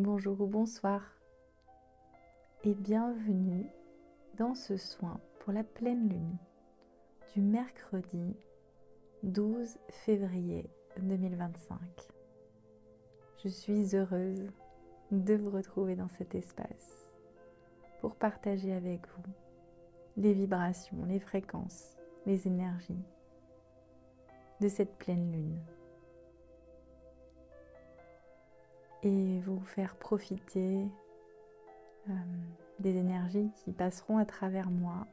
bonjour ou bonsoir et bienvenue dans ce soin pour la pleine lune du mercredi 12 février 2025. Je suis heureuse de vous retrouver dans cet espace pour partager avec vous les vibrations, les fréquences, les énergies de cette pleine lune et vous faire profiter des énergies qui passeront à travers moi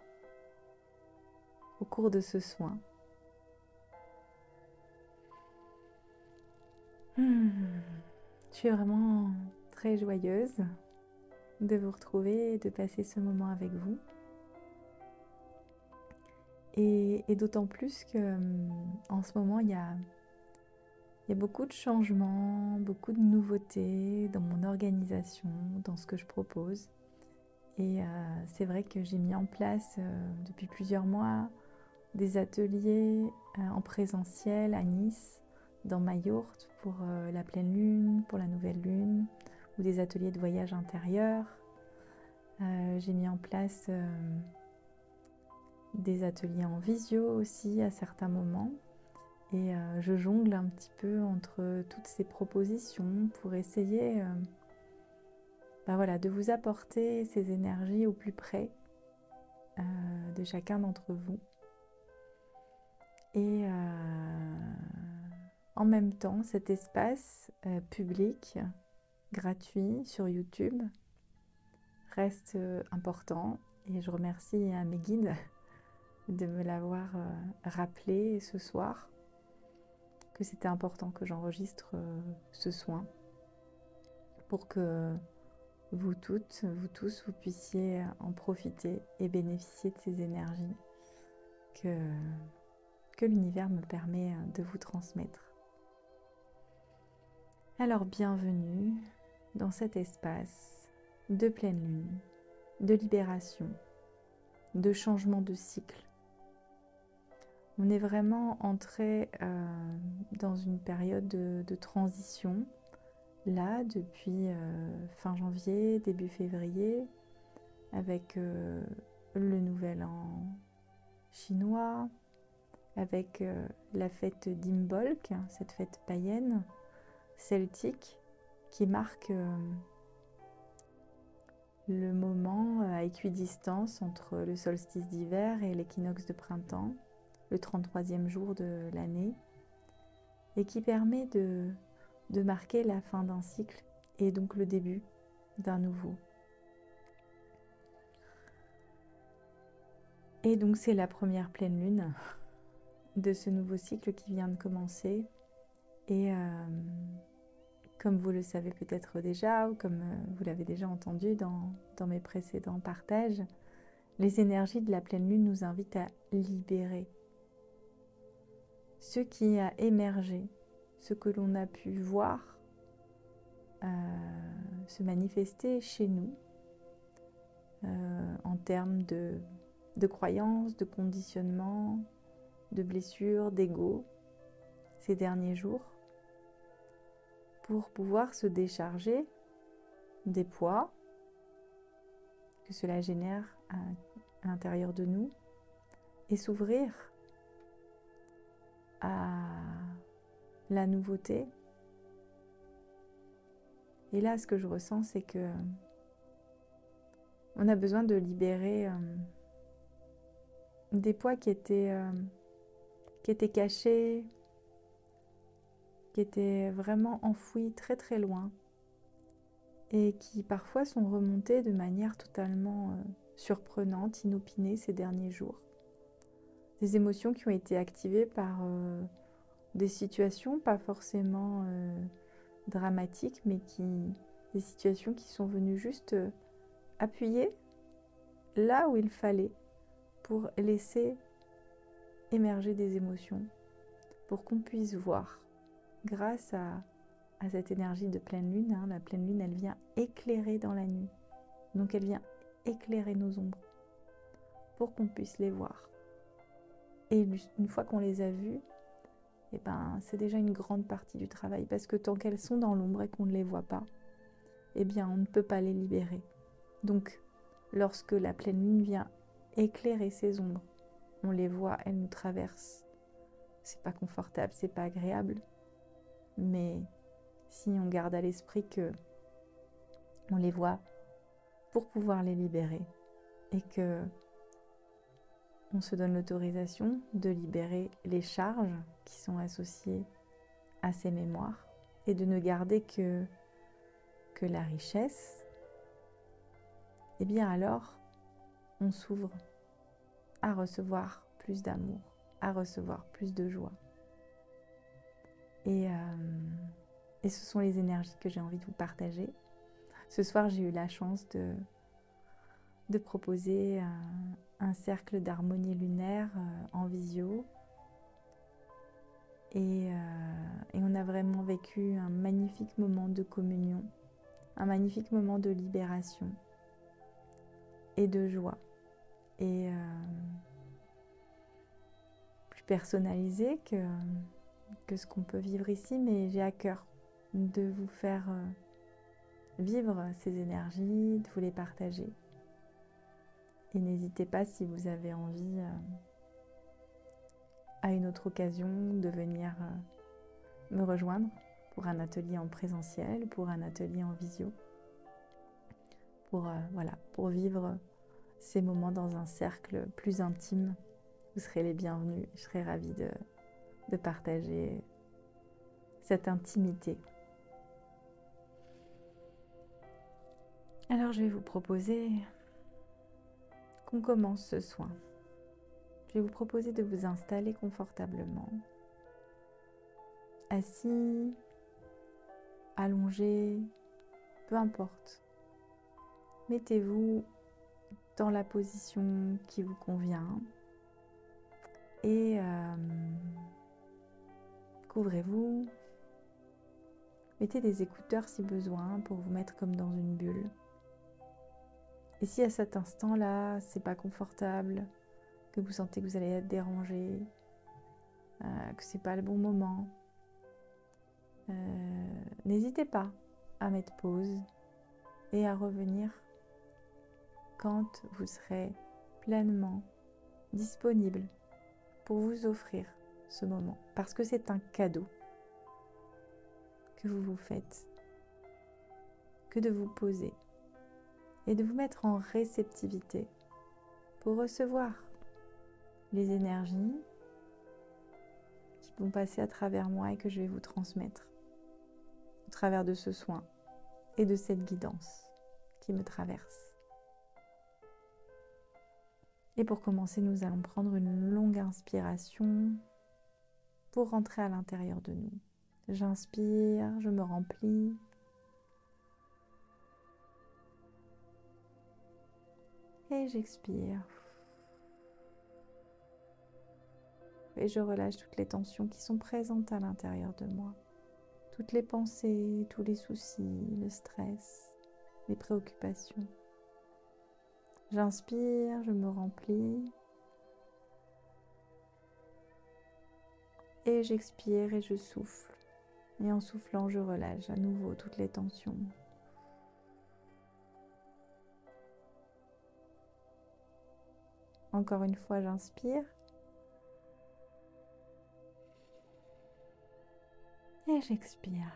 au cours de ce soin. Je suis vraiment très joyeuse de vous retrouver et de passer ce moment avec vous. Et d'autant plus que en ce moment, il y a beaucoup de changements, beaucoup de nouveautés dans mon organisation, dans ce que je propose. Et c'est vrai que j'ai mis en place depuis plusieurs mois des ateliers en présentiel à Nice, dans ma yourte, pour la pleine lune, pour la nouvelle lune, ou des ateliers de voyage intérieur. J'ai mis en place des ateliers en visio aussi à certains moments. Et je jongle un petit peu entre toutes ces propositions pour essayer de vous apporter ces énergies au plus près de chacun d'entre vous. Et en même temps, cet espace public, gratuit sur YouTube, reste important. Et je remercie mes guides de me l'avoir rappelé ce soir, que c'était important que j'enregistre ce soin pour que vous toutes, vous tous, vous puissiez en profiter et bénéficier de ces énergies que l'univers me permet de vous transmettre. Alors bienvenue dans cet espace de pleine lune, de libération, de changement de cycle. On est vraiment entré dans une période de transition, là, depuis fin janvier, début février, avec le nouvel an chinois, avec la fête d'Imbolc, cette fête païenne, celtique, qui marque le moment à équidistance entre le solstice d'hiver et l'équinoxe de printemps, le 33e jour de l'année, et qui permet de marquer la fin d'un cycle et donc le début d'un nouveau. Et donc c'est la première pleine lune de ce nouveau cycle qui vient de commencer. Et comme vous le savez peut-être déjà, ou comme vous l'avez déjà entendu dans mes précédents partages, les énergies de la pleine lune nous invitent à libérer ce qui a émergé, ce que l'on a pu voir se manifester chez nous en termes de croyances, de conditionnements, de blessures, d'ego ces derniers jours, pour pouvoir se décharger des poids que cela génère à l'intérieur de nous et s'ouvrir à la nouveauté. Et là, ce que je ressens, c'est que on a besoin de libérer des poids qui étaient cachés, qui étaient vraiment enfouis très très loin et qui parfois sont remontés de manière totalement surprenante, inopinée ces derniers jours. Des émotions qui ont été activées par des situations pas forcément dramatiques, mais des situations qui sont venues juste appuyer là où il fallait pour laisser émerger des émotions, pour qu'on puisse voir grâce à cette énergie de pleine lune. La pleine lune, elle vient éclairer dans la nuit, donc elle vient éclairer nos ombres pour qu'on puisse les voir. Et une fois qu'on les a vues, c'est déjà une grande partie du travail, parce que tant qu'elles sont dans l'ombre et qu'on ne les voit pas, eh bien on ne peut pas les libérer. Donc lorsque la pleine lune vient éclairer ces ombres, on les voit, elles nous traversent. C'est pas confortable, c'est pas agréable, mais si on garde à l'esprit que on les voit pour pouvoir les libérer et que on se donne l'autorisation de libérer les charges qui sont associées à ces mémoires et de ne garder que la richesse, et bien alors on s'ouvre à recevoir plus d'amour, à recevoir plus de joie. Et ce sont les énergies que j'ai envie de vous partager. Ce soir, j'ai eu la chance de proposer un cercle d'harmonie lunaire en visio. Et on a vraiment vécu un magnifique moment de communion, un magnifique moment de libération et de joie. Et plus personnalisé que ce qu'on peut vivre ici, mais j'ai à cœur de vous faire vivre ces énergies, de vous les partager. Et n'hésitez pas, si vous avez envie, à une autre occasion, de venir me rejoindre pour un atelier en présentiel, pour un atelier en visio, pour vivre ces moments dans un cercle plus intime. Vous serez les bienvenus, je serai ravie de partager cette intimité. Alors je vais vous proposer qu'on commence ce soin. Je vais vous proposer de vous installer confortablement, assis, allongé, peu importe. Mettez-vous dans la position qui vous convient et couvrez-vous. Mettez des écouteurs si besoin pour vous mettre comme dans une bulle. Et si à cet instant-là, c'est pas confortable, que vous sentez que vous allez être dérangé, que c'est pas le bon moment, n'hésitez pas à mettre pause et à revenir quand vous serez pleinement disponible pour vous offrir ce moment. Parce que c'est un cadeau que vous vous faites, que de vous poser et de vous mettre en réceptivité pour recevoir les énergies qui vont passer à travers moi et que je vais vous transmettre au travers de ce soin et de cette guidance qui me traverse. Et pour commencer, nous allons prendre une longue inspiration pour rentrer à l'intérieur de nous. J'inspire, je me remplis. Et j'expire. Et je relâche toutes les tensions qui sont présentes à l'intérieur de moi. Toutes les pensées, tous les soucis, le stress, les préoccupations. J'inspire, je me remplis. Et j'expire et je souffle. Et en soufflant, je relâche à nouveau toutes les tensions. Encore une fois, j'inspire. Et j'expire.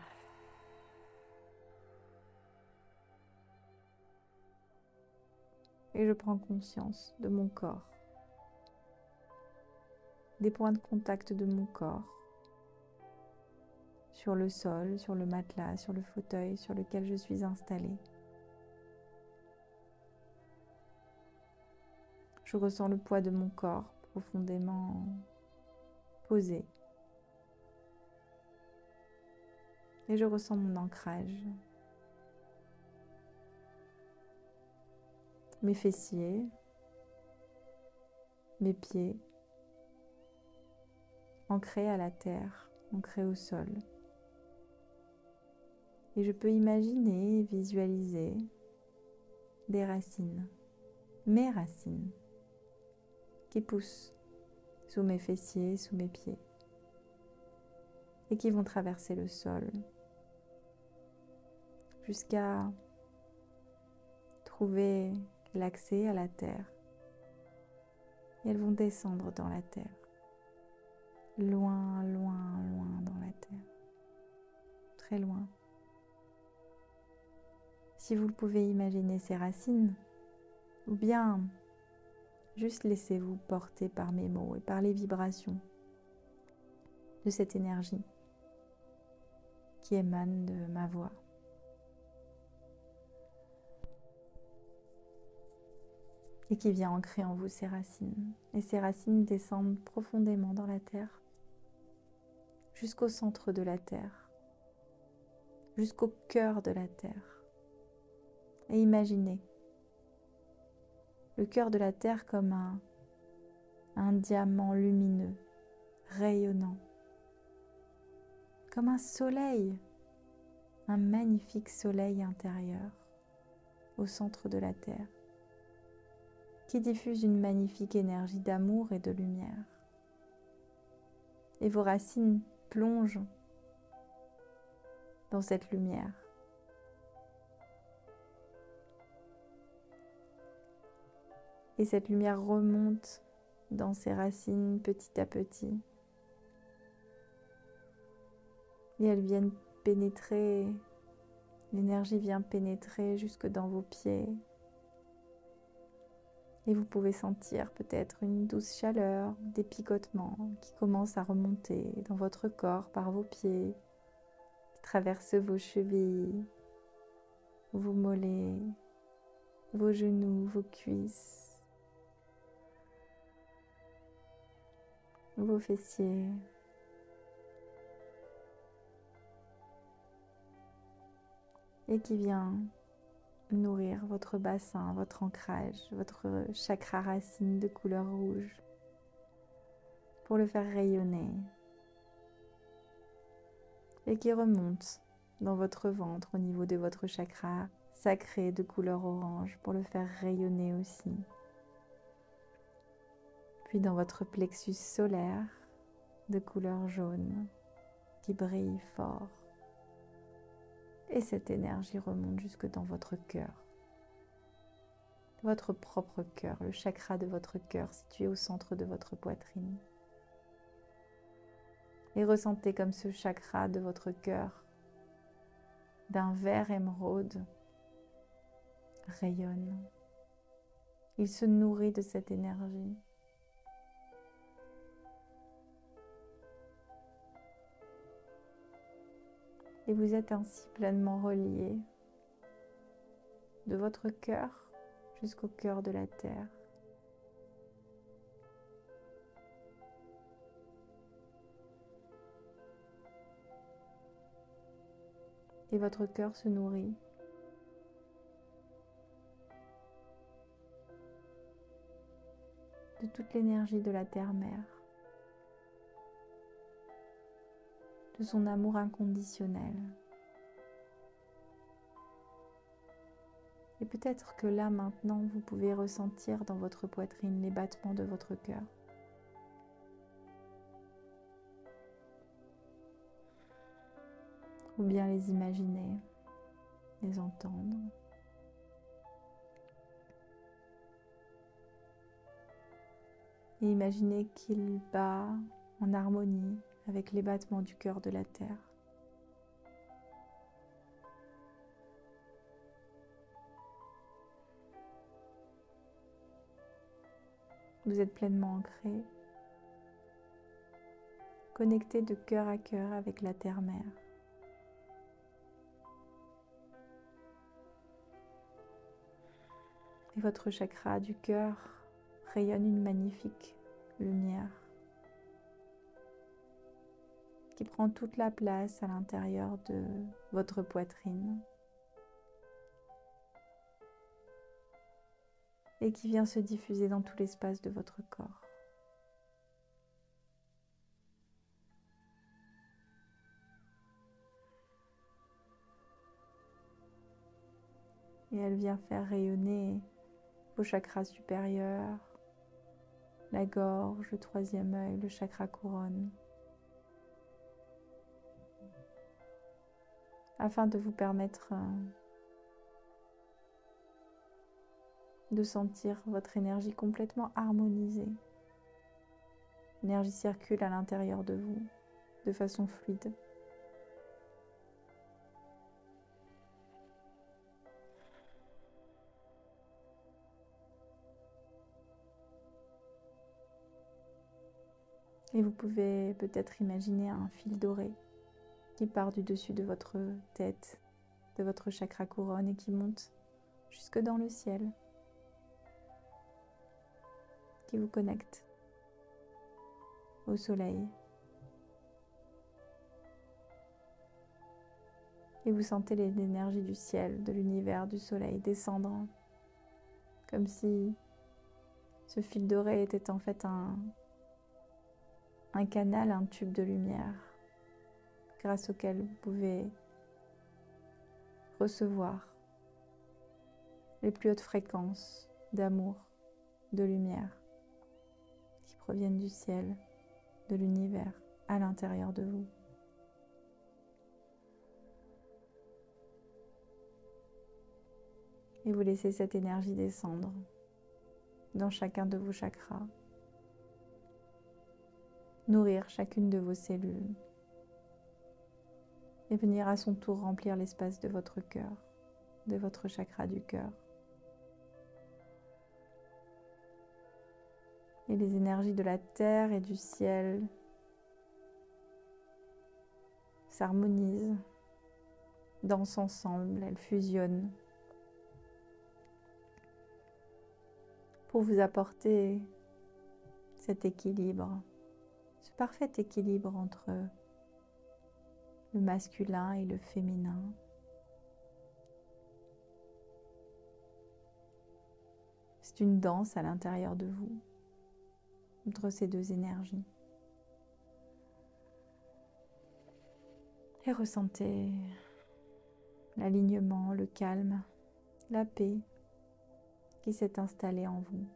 Et je prends conscience de mon corps, des points de contact de mon corps, sur le sol, sur le matelas, sur le fauteuil sur lequel je suis installée. Je ressens le poids de mon corps profondément posé. Et je ressens mon ancrage. Mes fessiers, mes pieds, ancrés à la terre, ancrés au sol. Et je peux imaginer, visualiser des racines, mes racines, qui poussent sous mes fessiers, sous mes pieds, et qui vont traverser le sol jusqu'à trouver l'accès à la terre. Et elles vont descendre dans la terre. Loin, loin, loin dans la terre. Très loin. Si vous le pouvez imaginer ces racines, ou bien juste laissez-vous porter par mes mots et par les vibrations de cette énergie qui émane de ma voix. Et qui vient ancrer en vous ces racines. Et ces racines descendent profondément dans la terre, jusqu'au centre de la terre, jusqu'au cœur de la terre. Et imaginez le cœur de la terre comme un diamant lumineux, rayonnant, comme un soleil, un magnifique soleil intérieur au centre de la terre, qui diffuse une magnifique énergie d'amour et de lumière. Et vos racines plongent dans cette lumière. Et cette lumière remonte dans ses racines petit à petit. Et elles viennent pénétrer, l'énergie vient pénétrer jusque dans vos pieds. Et vous pouvez sentir peut-être une douce chaleur, des picotements qui commencent à remonter dans votre corps par vos pieds, qui traversent vos chevilles, vos mollets, vos genoux, vos cuisses, vos fessiers. Et qui vient nourrir votre bassin, votre ancrage, votre chakra racine de couleur rouge pour le faire rayonner et qui remonte dans votre ventre au niveau de votre chakra sacré de couleur orange pour le faire rayonner aussi. Puis dans votre plexus solaire de couleur jaune qui brille fort. Et cette énergie remonte jusque dans votre cœur, votre propre cœur, le chakra de votre cœur situé au centre de votre poitrine. Et ressentez comme ce chakra de votre cœur, d'un vert émeraude, rayonne. Il se nourrit de cette énergie. Et vous êtes ainsi pleinement relié de votre cœur jusqu'au cœur de la terre. Et votre cœur se nourrit de toute l'énergie de la terre-mère, de son amour inconditionnel. Et peut-être que là, maintenant, vous pouvez ressentir dans votre poitrine les battements de votre cœur. Ou bien les imaginer, les entendre. Et imaginez qu'il bat en harmonie avec les battements du cœur de la terre. Vous êtes pleinement ancré, connecté de cœur à cœur avec la terre-mère. Et votre chakra du cœur rayonne une magnifique lumière qui prend toute la place à l'intérieur de votre poitrine et qui vient se diffuser dans tout l'espace de votre corps. Et elle vient faire rayonner vos chakras supérieurs, la gorge, le troisième œil, le chakra couronne, afin de vous permettre de sentir votre énergie complètement harmonisée. L'énergie circule à l'intérieur de vous de façon fluide. Et vous pouvez peut-être imaginer un fil doré qui part du dessus de votre tête, de votre chakra couronne et qui monte jusque dans le ciel, qui vous connecte au soleil. Et vous sentez l'énergie du ciel, de l'univers, du soleil descendre, comme si ce fil doré était en fait un canal, un tube de lumière, grâce auquel vous pouvez recevoir les plus hautes fréquences d'amour, de lumière, qui proviennent du ciel, de l'univers, à l'intérieur de vous. Et vous laissez cette énergie descendre dans chacun de vos chakras, nourrir chacune de vos cellules et venir à son tour remplir l'espace de votre cœur, de votre chakra du cœur. Et les énergies de la terre et du ciel s'harmonisent, dansent ensemble, elles fusionnent pour vous apporter cet équilibre, ce parfait équilibre entre le masculin et le féminin. C'est une danse à l'intérieur de vous, entre ces deux énergies. Et ressentez l'alignement, le calme, la paix qui s'est installée en vous.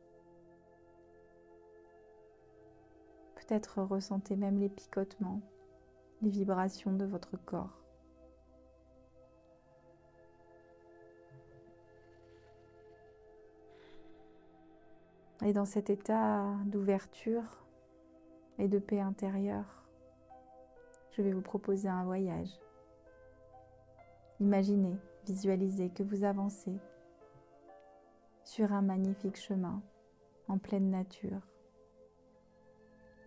Peut-être ressentez même les picotements, les vibrations de votre corps. Et dans cet état d'ouverture et de paix intérieure, je vais vous proposer un voyage. Imaginez, visualisez que vous avancez sur un magnifique chemin en pleine nature.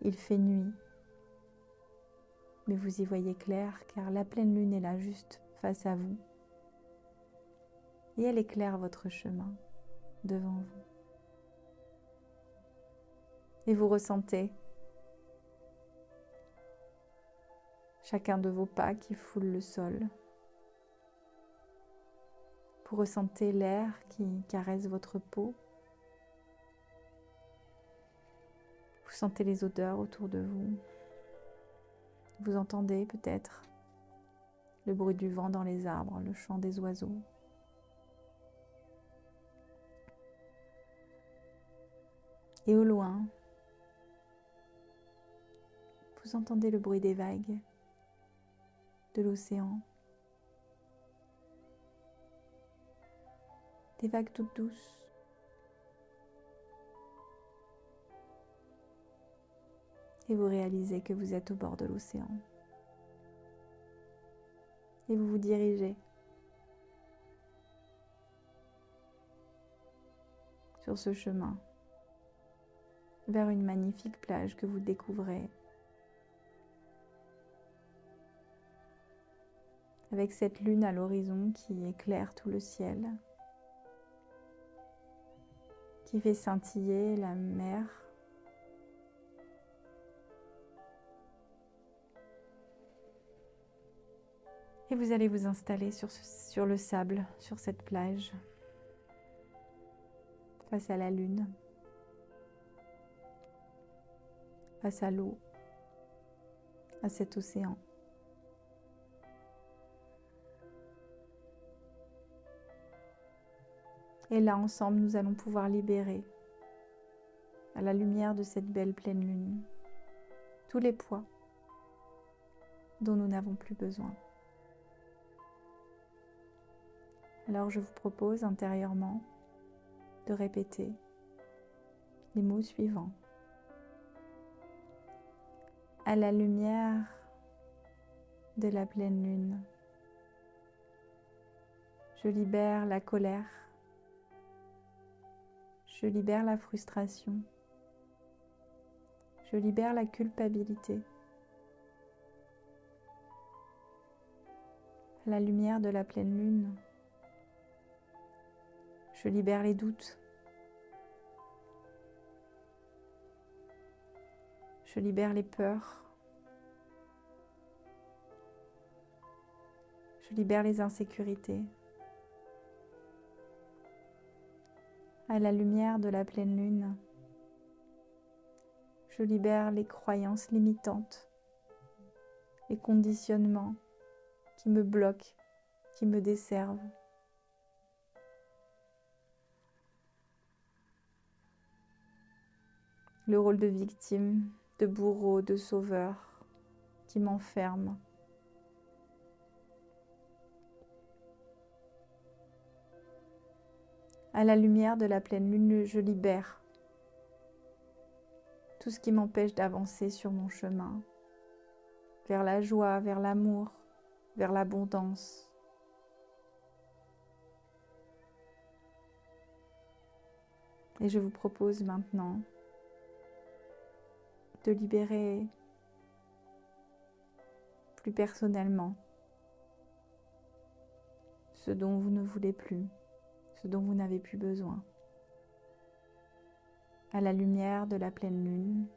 Il fait nuit, mais vous y voyez clair car la pleine lune est là juste face à vous et elle éclaire votre chemin devant vous. Et vous ressentez chacun de vos pas qui foule le sol. Vous ressentez l'air qui caresse votre peau. Vous sentez les odeurs autour de vous. Vous entendez peut-être le bruit du vent dans les arbres, le chant des oiseaux. Et au loin, vous entendez le bruit des vagues, de l'océan. Des vagues toutes douces. Et vous réalisez que vous êtes au bord de l'océan. Et vous vous dirigez sur ce chemin vers une magnifique plage que vous découvrez avec cette lune à l'horizon qui éclaire tout le ciel, qui fait scintiller la mer. Et vous allez vous installer sur le sable, sur cette plage, face à la lune, face à l'eau, à cet océan. Et là, ensemble, nous allons pouvoir libérer, à la lumière de cette belle pleine lune, tous les poids dont nous n'avons plus besoin. Alors je vous propose intérieurement de répéter les mots suivants. À la lumière de la pleine lune, je libère la colère, je libère la frustration, je libère la culpabilité. À la lumière de la pleine lune, je libère les doutes, je libère les peurs, je libère les insécurités. À la lumière de la pleine lune, je libère les croyances limitantes, les conditionnements qui me bloquent, qui me desservent. Le rôle de victime, de bourreau, de sauveur qui m'enferme. À la lumière de la pleine lune, je libère tout ce qui m'empêche d'avancer sur mon chemin, vers la joie, vers l'amour, vers l'abondance. Et je vous propose maintenant de libérer plus personnellement ce dont vous ne voulez plus, ce dont vous n'avez plus besoin. À la lumière de la pleine lune,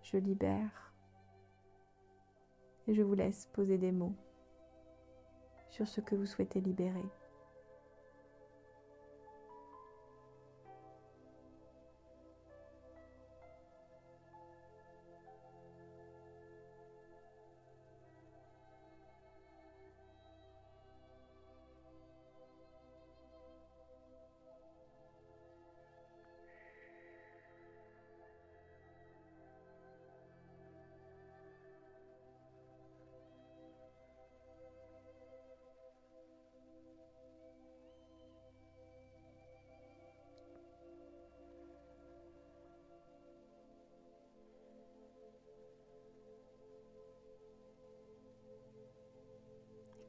je libère et je vous laisse poser des mots sur ce que vous souhaitez libérer.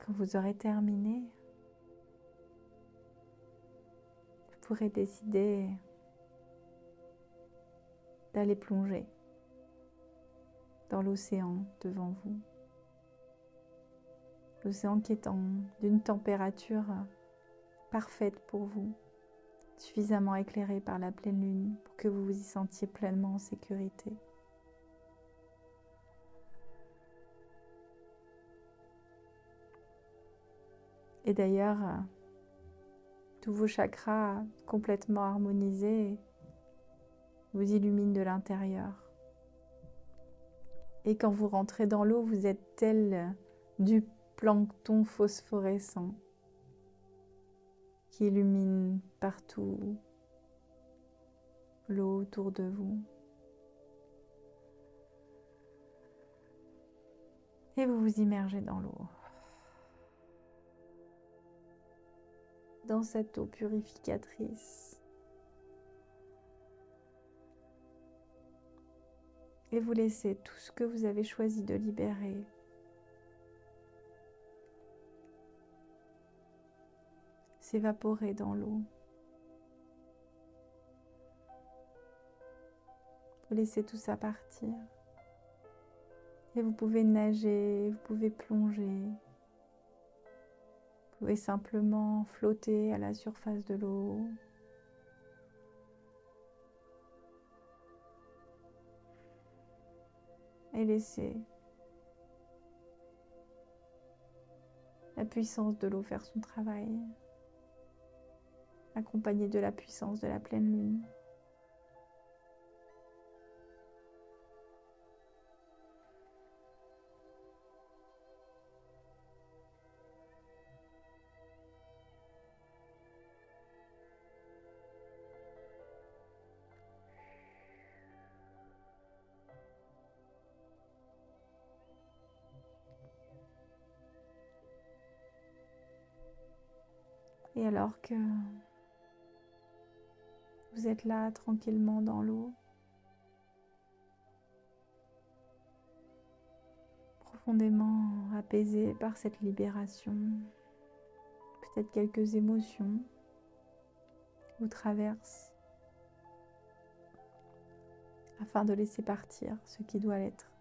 Quand vous aurez terminé, vous pourrez décider d'aller plonger dans l'océan devant vous. L'océan qui est d'une température parfaite pour vous, suffisamment éclairé par la pleine lune pour que vous vous y sentiez pleinement en sécurité. Et d'ailleurs, tous vos chakras complètement harmonisés vous illuminent de l'intérieur. Et quand vous rentrez dans l'eau, vous êtes tel du plancton phosphorescent qui illumine partout l'eau autour de vous. Et vous vous immergez dans l'eau. Dans cette eau purificatrice. Et vous laissez tout ce que vous avez choisi de libérer s'évaporer dans l'eau. Vous laissez tout ça partir. Et vous pouvez nager, vous pouvez plonger. Vous pouvez simplement flotter à la surface de l'eau. Et laisser la puissance de l'eau faire son travail, accompagnée de la puissance de la pleine lune. Et alors que Vous êtes là tranquillement dans l'eau, profondément apaisé par cette libération. Peut-être quelques émotions vous traversent afin de laisser partir ce qui doit l'être.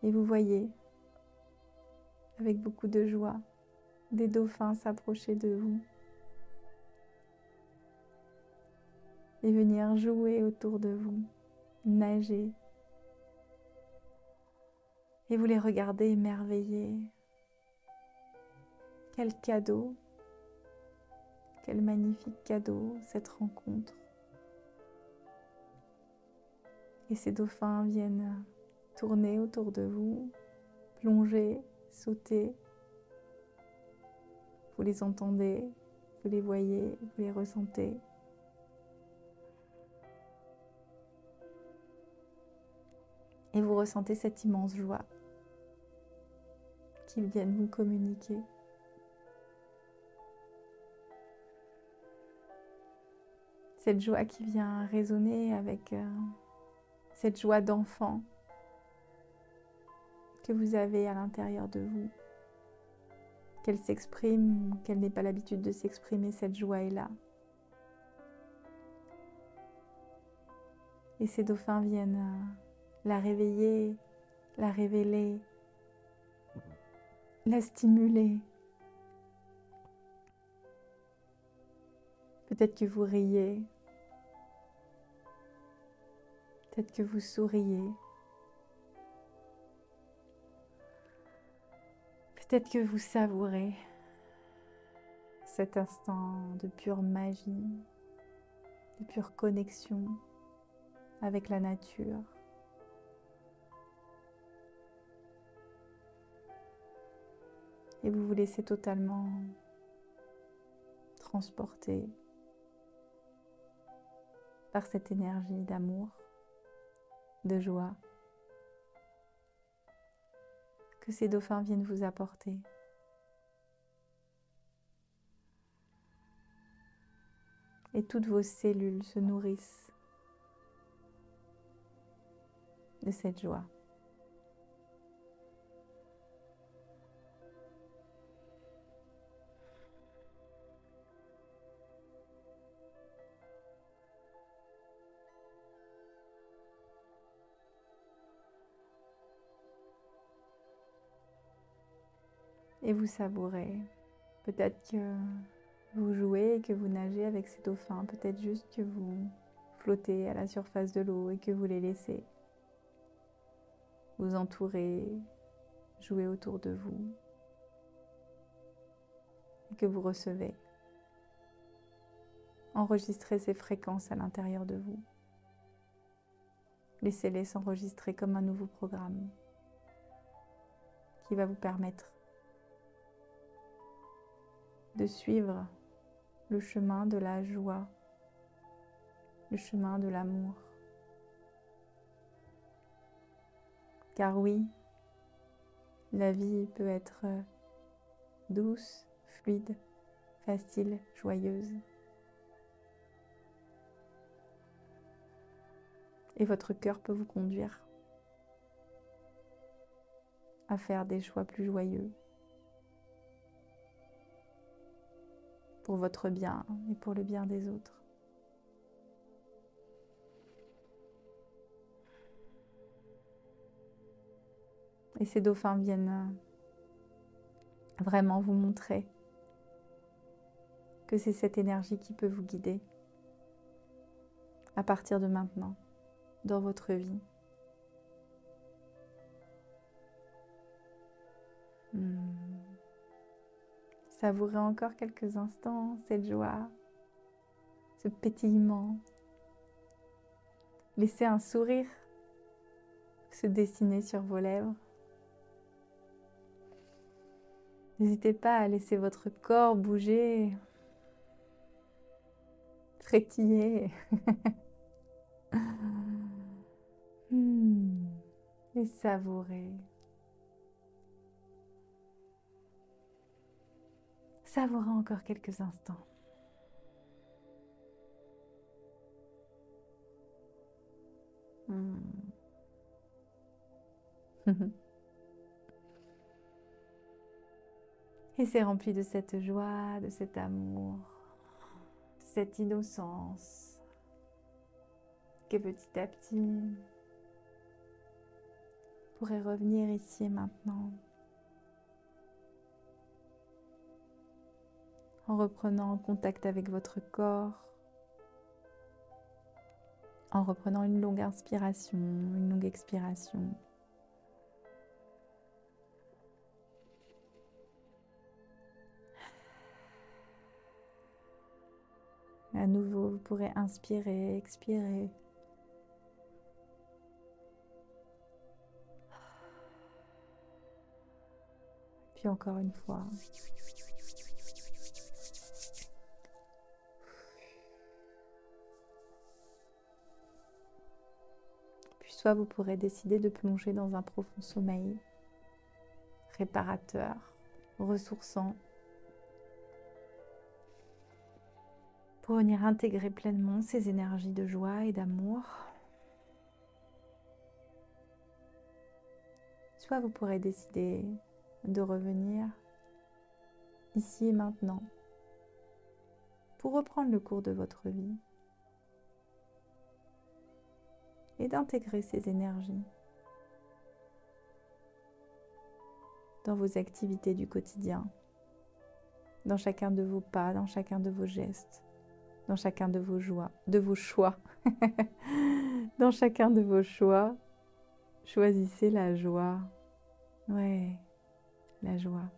Et vous voyez, avec beaucoup de joie, des dauphins s'approcher de vous et venir jouer autour de vous, nager. Et vous les regardez émerveillés. Quel cadeau, quel magnifique cadeau cette rencontre. Et ces dauphins viennent tourner autour de vous, plonger, sauter. Vous les entendez, vous les voyez, vous les ressentez. Et vous ressentez cette immense joie qu'ils viennent vous communiquer. Cette joie qui vient résonner avec cette joie d'enfant que vous avez à l'intérieur de vous. Qu'elle s'exprime ou qu'elle n'ait pas l'habitude de s'exprimer, cette joie est là. Et ces dauphins viennent la réveiller, la révéler, la stimuler. Peut-être que vous riez, peut-être que vous souriez, peut-être que vous savourez cet instant de pure magie, de pure connexion avec la nature. Et vous vous laissez totalement transporter par cette énergie d'amour, de joie que ces dauphins viennent vous apporter. Et toutes vos cellules se nourrissent de cette joie. Et vous savourez. Peut-être que vous jouez et que vous nagez avec ces dauphins. Peut-être juste que vous flottez à la surface de l'eau et que vous les laissez vous entourer, jouer autour de vous. Et que vous recevez. Enregistrez ces fréquences à l'intérieur de vous. Laissez-les s'enregistrer comme un nouveau programme qui va vous permettre de suivre le chemin de la joie, le chemin de l'amour. Car oui, la vie peut être douce, fluide, facile, joyeuse. Et votre cœur peut vous conduire à faire des choix plus joyeux pour votre bien et pour le bien des autres. Et ces dauphins viennent vraiment vous montrer que c'est cette énergie qui peut vous guider à partir de maintenant dans votre vie. Savourez encore quelques instants cette joie, ce pétillement. Laissez un sourire se dessiner sur vos lèvres. N'hésitez pas à laisser votre corps bouger, frétiller. Et savourer. Savourez encore quelques instants. Et c'est rempli de cette joie, de cet amour, de cette innocence que petit à petit pourrait revenir ici et maintenant, en reprenant contact avec votre corps, en reprenant une longue inspiration, une longue expiration. À nouveau, vous pourrez inspirer, expirer. Puis encore une fois. Puis soit vous pourrez décider de plonger dans un profond sommeil, réparateur, ressourçant, pour venir intégrer pleinement ces énergies de joie et d'amour. Soit vous pourrez décider de revenir ici et maintenant pour reprendre le cours de votre vie et d'intégrer ces énergies dans vos activités du quotidien, dans chacun de vos pas, dans chacun de vos gestes, dans chacun de vos choix, dans chacun de vos choix, choisissez la joie. Ouais, la joie.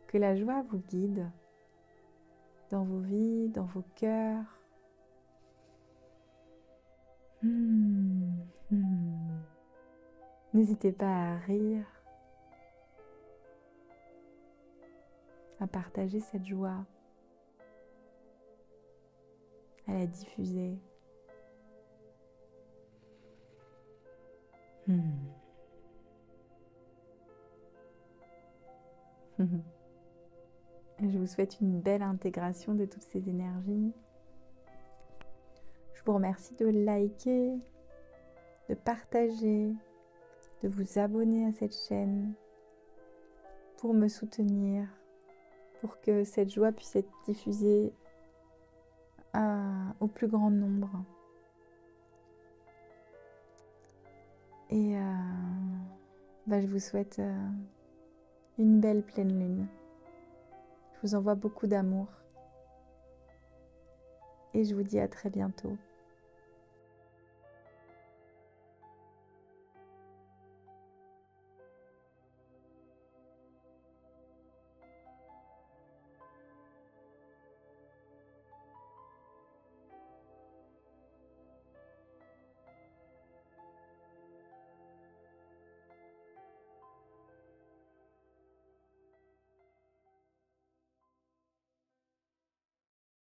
Que la joie vous guide dans vos vies, dans vos cœurs. N'hésitez pas à rire, à partager cette joie, à la diffuser. Je vous souhaite une belle intégration de toutes ces énergies. Je vous remercie de liker, de partager, de vous abonner à cette chaîne pour me soutenir, pour que cette joie puisse être diffusée au plus grand nombre. Et je vous souhaite une belle pleine lune. Je vous envoie beaucoup d'amour et je vous dis à très bientôt.